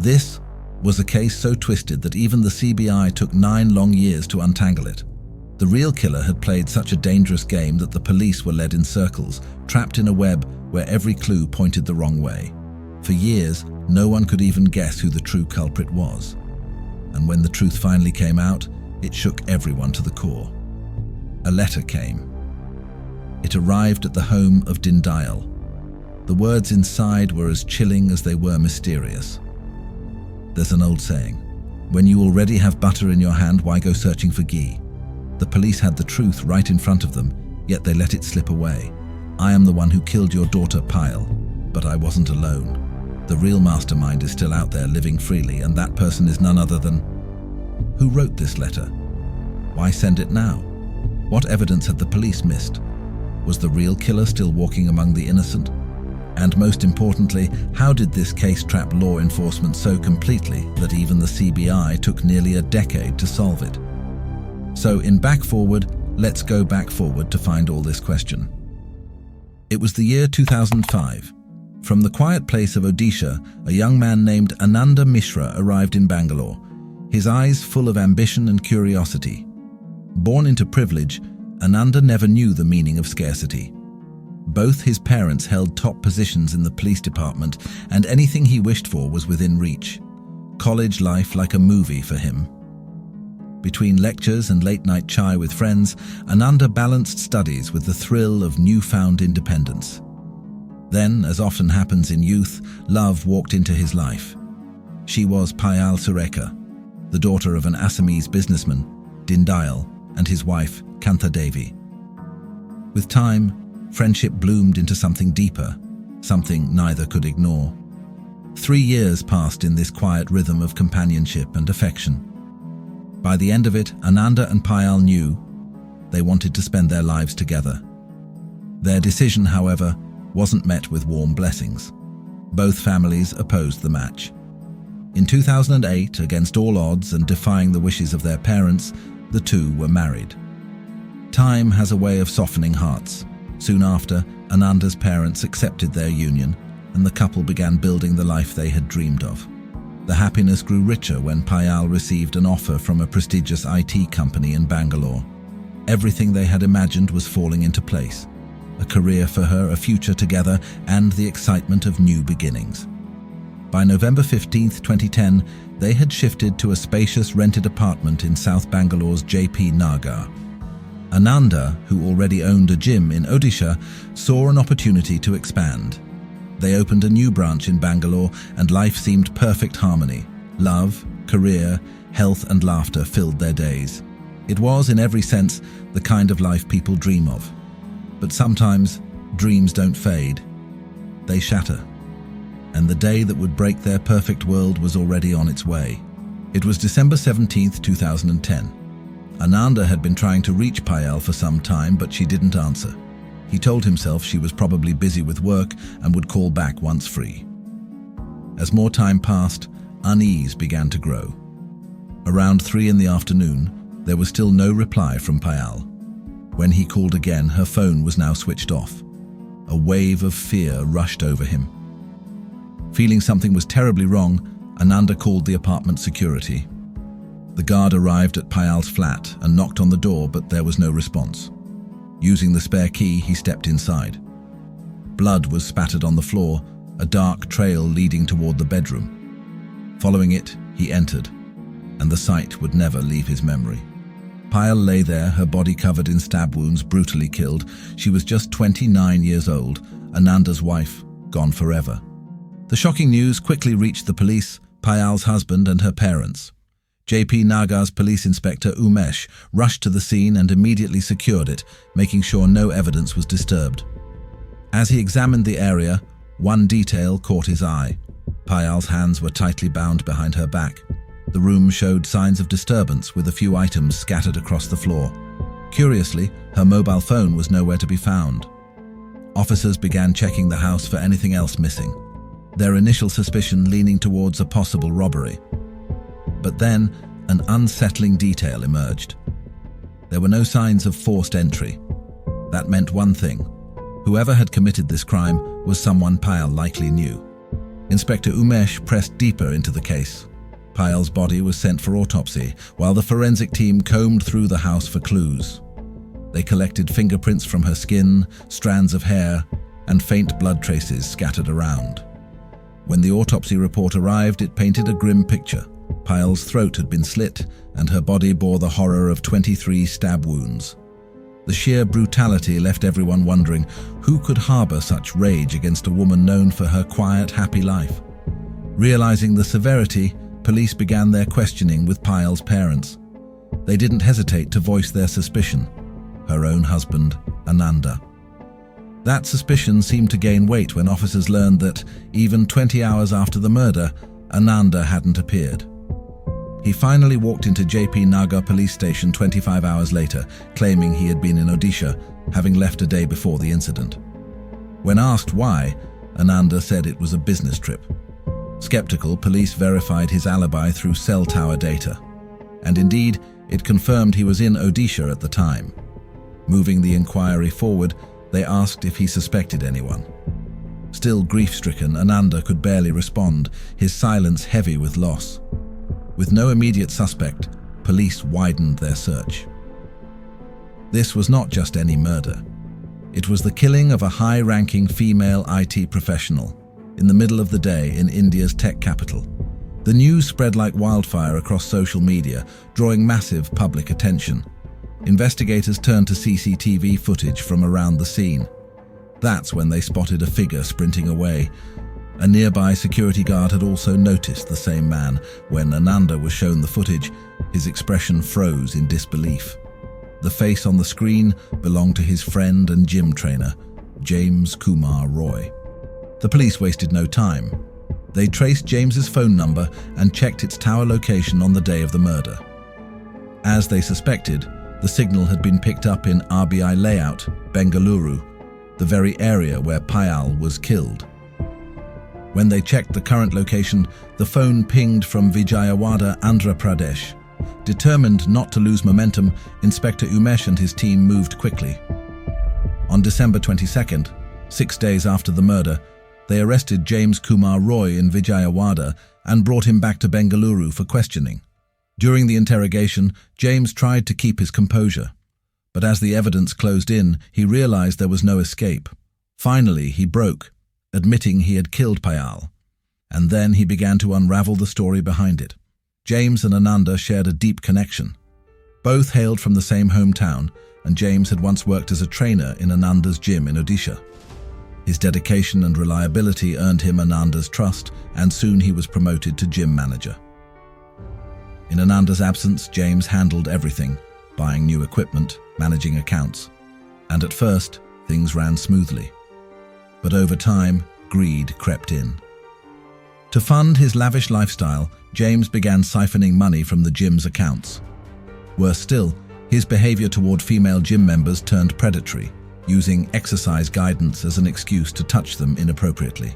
This was a case so twisted that even the CBI took 9 long years to untangle it. The real killer had played such a dangerous game that the police were led in circles, trapped in a web where every clue pointed the wrong way. For years, no one could even guess who the true culprit was. And when the truth finally came out, it shook everyone to the core. A letter came. It arrived at the home of Dindayal. The words inside were as chilling as they were mysterious. There's an old saying, when you already have butter in your hand, why go searching for ghee? The police had the truth right in front of them, yet they let it slip away. I am the one who killed your daughter, Payal, but I wasn't alone. The real mastermind is still out there living freely, and that person is none other than... Who wrote this letter? Why send it now? What evidence had the police missed? Was the real killer still walking among the innocent? And most importantly, how did this case trap law enforcement so completely that even the CBI took nearly a decade to solve it? So in Back Forward, let's go back forward to find all this question. It was the year 2005. From the quiet place of Odisha, a young man named Ananda Mishra arrived in Bangalore, his eyes full of ambition and curiosity. Born into privilege, Ananda never knew the meaning of scarcity. Both his parents held top positions in the police department, and anything he wished for was within reach. College life like a movie for him. Between lectures and late-night chai with friends, Ananda balanced studies with the thrill of newfound independence. Then, as often happens in youth, love walked into his life. She was Payal Surekha, the daughter of an Assamese businessman, Dindayal, and his wife, Kantha Devi. With time, friendship bloomed into something deeper, something neither could ignore. 3 years passed in this quiet rhythm of companionship and affection. By the end of it, Ananda and Payal knew they wanted to spend their lives together. Their decision, however, wasn't met with warm blessings. Both families opposed the match. In 2008, against all odds and defying the wishes of their parents, the two were married. Time has a way of softening hearts. Soon after, Ananda's parents accepted their union, and the couple began building the life they had dreamed of. The happiness grew richer when Payal received an offer from a prestigious IT company in Bangalore. Everything they had imagined was falling into place. A career for her, a future together, and the excitement of new beginnings. By November 15, 2010, they had shifted to a spacious rented apartment in South Bangalore's JP Nagar. Ananda, who already owned a gym in Odisha, saw an opportunity to expand. They opened a new branch in Bangalore, and life seemed perfect harmony. Love, career, health and laughter filled their days. It was, in every sense, the kind of life people dream of. But sometimes, dreams don't fade. They shatter. And the day that would break their perfect world was already on its way. It was December 17, 2010. Ananda had been trying to reach Payal for some time, but she didn't answer. He told himself she was probably busy with work and would call back once free. As more time passed, unease began to grow. Around 3 in the afternoon, there was still no reply from Payal. When he called again, her phone was now switched off. A wave of fear rushed over him. Feeling something was terribly wrong, Ananda called the apartment security. The guard arrived at Payal's flat and knocked on the door, but there was no response. Using the spare key, he stepped inside. Blood was spattered on the floor, a dark trail leading toward the bedroom. Following it, he entered, and the sight would never leave his memory. Payal lay there, her body covered in stab wounds, brutally killed. She was just 29 years old, Ananda's wife, gone forever. The shocking news quickly reached the police, Payal's husband and her parents. JP Nagar's police inspector Umesh rushed to the scene and immediately secured it, making sure no evidence was disturbed. As he examined the area, one detail caught his eye. Payal's hands were tightly bound behind her back. The room showed signs of disturbance, with a few items scattered across the floor. Curiously, her mobile phone was nowhere to be found. Officers began checking the house for anything else missing, their initial suspicion leaning towards a possible robbery. But then, an unsettling detail emerged. There were no signs of forced entry. That meant one thing: whoever had committed this crime was someone Payal likely knew. Inspector Umesh pressed deeper into the case. Payal's body was sent for autopsy, while the forensic team combed through the house for clues. They collected fingerprints from her skin, strands of hair, and faint blood traces scattered around. When the autopsy report arrived, it painted a grim picture. Payal's throat had been slit, and her body bore the horror of 23 stab wounds. The sheer brutality left everyone wondering who could harbor such rage against a woman known for her quiet, happy life. Realizing the severity, police began their questioning with Payal's parents. They didn't hesitate to voice their suspicion: her own husband, Ananda. That suspicion seemed to gain weight when officers learned that, even 20 hours after the murder, Ananda hadn't appeared. He finally walked into JP Nagar police station 25 hours later, claiming he had been in Odisha, having left a day before the incident. When asked why, Ananda said it was a business trip. Skeptical, police verified his alibi through cell tower data. And indeed, it confirmed he was in Odisha at the time. Moving the inquiry forward, they asked if he suspected anyone. Still grief-stricken, Ananda could barely respond, his silence heavy with loss. With no immediate suspect, police widened their search. This was not just any murder. It was the killing of a high-ranking female IT professional in the middle of the day in India's tech capital. The news spread like wildfire across social media, drawing massive public attention. Investigators turned to CCTV footage from around the scene. That's when they spotted a figure sprinting away. A nearby security guard had also noticed the same man. When Ananda was shown the footage, his expression froze in disbelief. The face on the screen belonged to his friend and gym trainer, James Kumar Roy. The police wasted no time. They traced James's phone number and checked its tower location on the day of the murder. As they suspected, the signal had been picked up in RBI Layout, Bengaluru, the very area where Payal was killed. When they checked the current location, the phone pinged from Vijayawada, Andhra Pradesh. Determined not to lose momentum, Inspector Umesh and his team moved quickly. On December 22nd, 6 days after the murder, they arrested James Kumar Roy in Vijayawada and brought him back to Bengaluru for questioning. During the interrogation, James tried to keep his composure. But as the evidence closed in, he realized there was no escape. Finally, he broke, admitting he had killed Payal. And then he began to unravel the story behind it. James and Ananda shared a deep connection. Both hailed from the same hometown, and James had once worked as a trainer in Ananda's gym in Odisha. His dedication and reliability earned him Ananda's trust, and soon he was promoted to gym manager. In Ananda's absence, James handled everything, buying new equipment, managing accounts. And at first, things ran smoothly. But over time, greed crept in. To fund his lavish lifestyle, James began siphoning money from the gym's accounts. Worse still, his behavior toward female gym members turned predatory, using exercise guidance as an excuse to touch them inappropriately.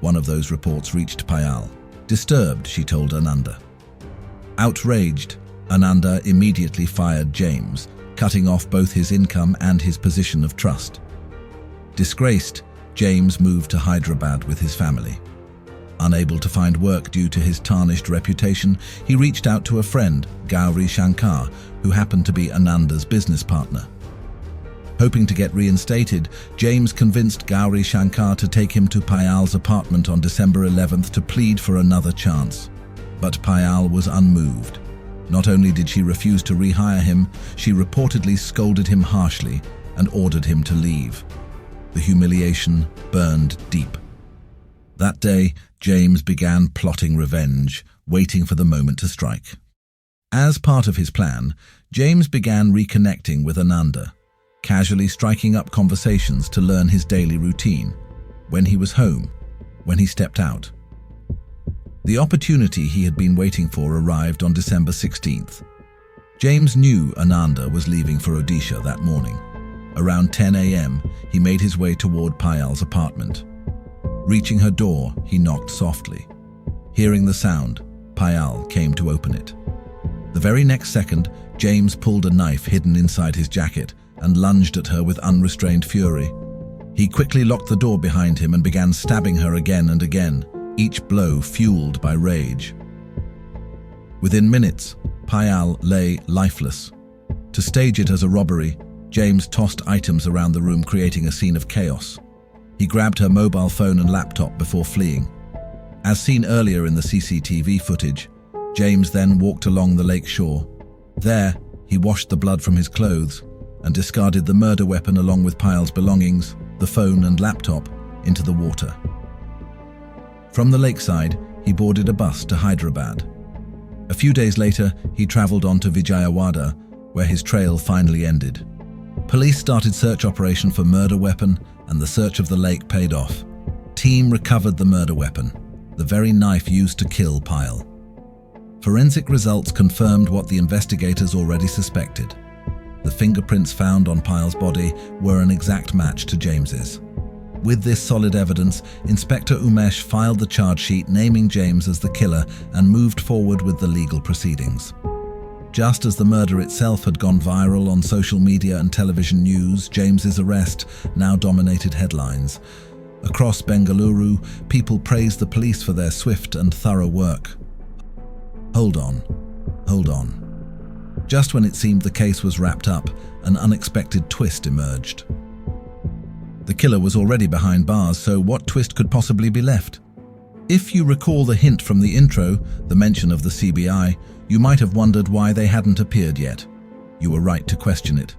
One of those reports reached Payal. Disturbed, she told Ananda. Outraged, Ananda immediately fired James, cutting off both his income and his position of trust. Disgraced, James moved to Hyderabad with his family. Unable to find work due to his tarnished reputation, he reached out to a friend, Gauri Shankar, who happened to be Ananda's business partner. Hoping to get reinstated, James convinced Gauri Shankar to take him to Payal's apartment on December 11th to plead for another chance. But Payal was unmoved. Not only did she refuse to rehire him, she reportedly scolded him harshly and ordered him to leave. The humiliation burned deep. That day, James began plotting revenge, waiting for the moment to strike. As part of his plan, James began reconnecting with Ananda, casually striking up conversations to learn his daily routine, when he was home, when he stepped out. The opportunity he had been waiting for arrived on December 16th. James knew Ananda was leaving for Odisha that morning. Around 10 a.m., he made his way toward Payal's apartment. Reaching her door, he knocked softly. Hearing the sound, Payal came to open it. The very next second, James pulled a knife hidden inside his jacket and lunged at her with unrestrained fury. He quickly locked the door behind him and began stabbing her again and again, each blow fueled by rage. Within minutes, Payal lay lifeless. To stage it as a robbery, James tossed items around the room, creating a scene of chaos. He grabbed her mobile phone and laptop before fleeing. As seen earlier in the CCTV footage, James then walked along the lake shore. There, he washed the blood from his clothes and discarded the murder weapon along with Payal's belongings, the phone and laptop, into the water. From the lakeside, he boarded a bus to Hyderabad. A few days later, he traveled on to Vijayawada, where his trail finally ended. Police started search operation for murder weapon, and the search of the lake paid off. Team recovered the murder weapon, the very knife used to kill Payal. Forensic results confirmed what the investigators already suspected. The fingerprints found on Payal's body were an exact match to James's. With this solid evidence, Inspector Umesh filed the charge sheet naming James as the killer and moved forward with the legal proceedings. Just as the murder itself had gone viral on social media and television news, James's arrest now dominated headlines. Across Bengaluru, people praised the police for their swift and thorough work. Hold on. Just when it seemed the case was wrapped up, an unexpected twist emerged. The killer was already behind bars, so what twist could possibly be left? If you recall the hint from the intro, the mention of the CBI, you might have wondered why they hadn't appeared yet. You were right to question it.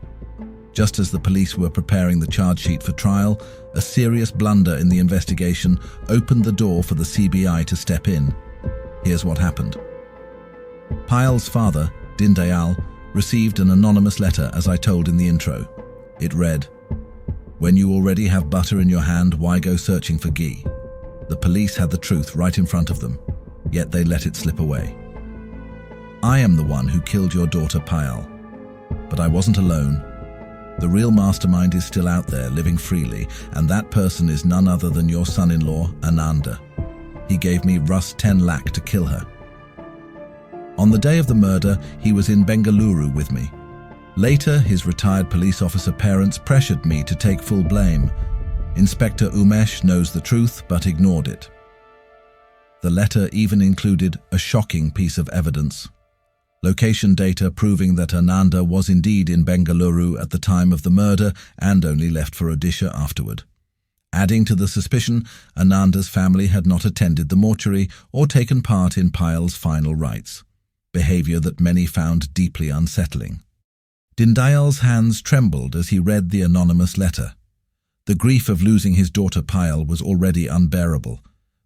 Just as the police were preparing the charge sheet for trial, a serious blunder in the investigation opened the door for the CBI to step in. Here's what happened. Payal's father, Dindayal, received an anonymous letter, as I told in the intro. It read, "When you already have butter in your hand, why go searching for ghee?" The police had the truth right in front of them, yet they let it slip away. "I am the one who killed your daughter Payal. But I wasn't alone. The real mastermind is still out there, living freely, and that person is none other than your son-in-law, Ananda. He gave me Rs 10 lakh to kill her. On the day of the murder, he was in Bengaluru with me. Later, his retired police officer parents pressured me to take full blame. Inspector Umesh knows the truth but ignored it." The letter even included a shocking piece of evidence. Location data proving that Ananda was indeed in Bengaluru at the time of the murder and only left for Odisha afterward. Adding to the suspicion, Ananda's family had not attended the mortuary or taken part in Payal's final rites, behavior that many found deeply unsettling. Dindayal's hands trembled as he read the anonymous letter. The grief of losing his daughter Payal was already unbearable,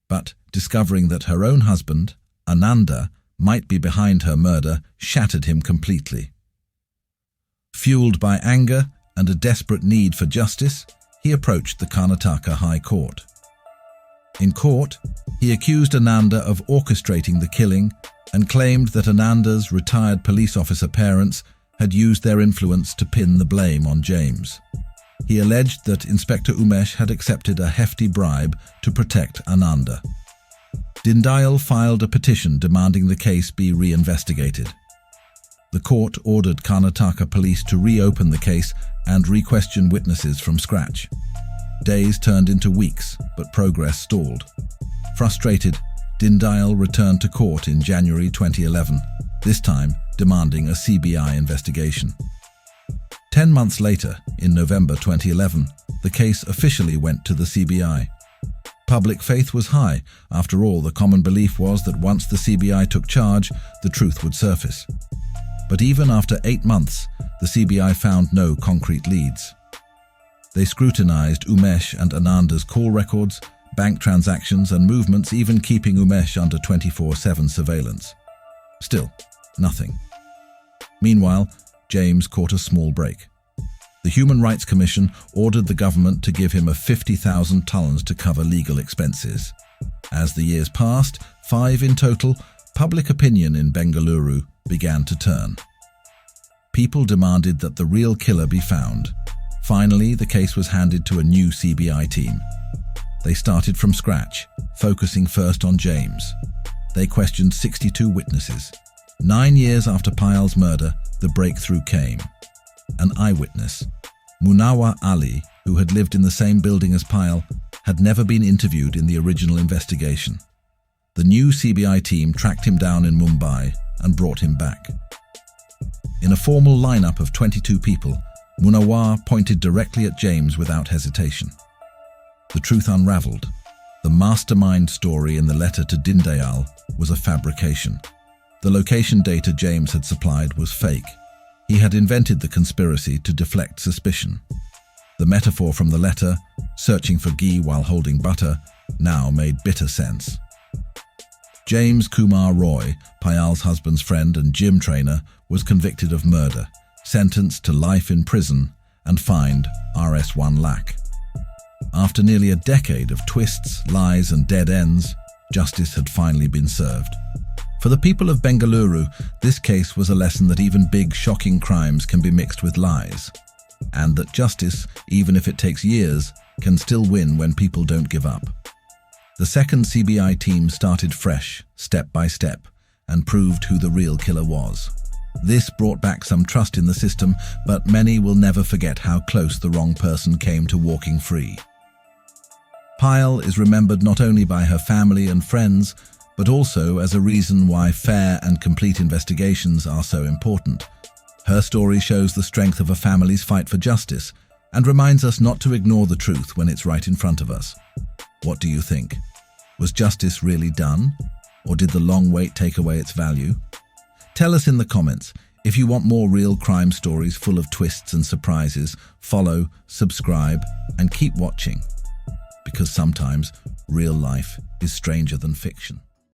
but discovering that her own husband, Ananda, might be behind her murder shattered him completely. Fueled by anger and a desperate need for justice, he approached the Karnataka High Court. In court, he accused Ananda of orchestrating the killing and claimed that Ananda's retired police officer parents had used their influence to pin the blame on James. He alleged that Inspector Umesh had accepted a hefty bribe to protect Ananda. Dindayal filed a petition demanding the case be reinvestigated. The court ordered Karnataka police to reopen the case and re-question witnesses from scratch. Days turned into weeks, but progress stalled. Frustrated, Dindayal returned to court in January 2011, this time demanding a CBI investigation. 10 months later, in November 2011, the case officially went to the CBI. Public faith was high. After all, the common belief was that once the CBI took charge, the truth would surface. But even after 8 months, the CBI found no concrete leads. They scrutinized Umesh and Ananda's call records, bank transactions and movements, even keeping Umesh under 24/7 surveillance. Still, nothing. Meanwhile, James caught a small break. The Human Rights Commission ordered the government to give him a 50,000 tallans to cover legal expenses. As the years passed, 5 in total, public opinion in Bengaluru began to turn. People demanded that the real killer be found. Finally, the case was handed to a new CBI team. They started from scratch, focusing first on James. They questioned 62 witnesses. 9 years after Payal's murder, the breakthrough came. An eyewitness, Munawar Ali, who had lived in the same building as Payal, had never been interviewed in the original investigation. The new CBI team tracked him down in Mumbai and brought him back. In a formal lineup of 22 people, Munawar pointed directly at James without hesitation. The truth unraveled. The mastermind story in the letter to Dindayal was a fabrication. The location data James had supplied was fake. He had invented the conspiracy to deflect suspicion. The metaphor from the letter, searching for ghee while holding butter, now made bitter sense. James Kumar Roy, Payal's husband's friend and gym trainer, was convicted of murder, sentenced to life in prison, and fined Rs 1 lakh. After nearly a decade of twists, lies and dead ends, justice had finally been served. For the people of Bengaluru, this case was a lesson that even big, shocking crimes can be mixed with lies, and that justice, even if it takes years, can still win when people don't give up. The second CBI team started fresh, step by step, and proved who the real killer was. This brought back some trust in the system, but many will never forget how close the wrong person came to walking free. Payal is remembered not only by her family and friends, but also as a reason why fair and complete investigations are so important. Her story shows the strength of a family's fight for justice and reminds us not to ignore the truth when it's right in front of us. What do you think? Was justice really done? Or did the long wait take away its value? Tell us in the comments. If you want more real crime stories full of twists and surprises, follow, subscribe, and keep watching. Because sometimes real life is stranger than fiction.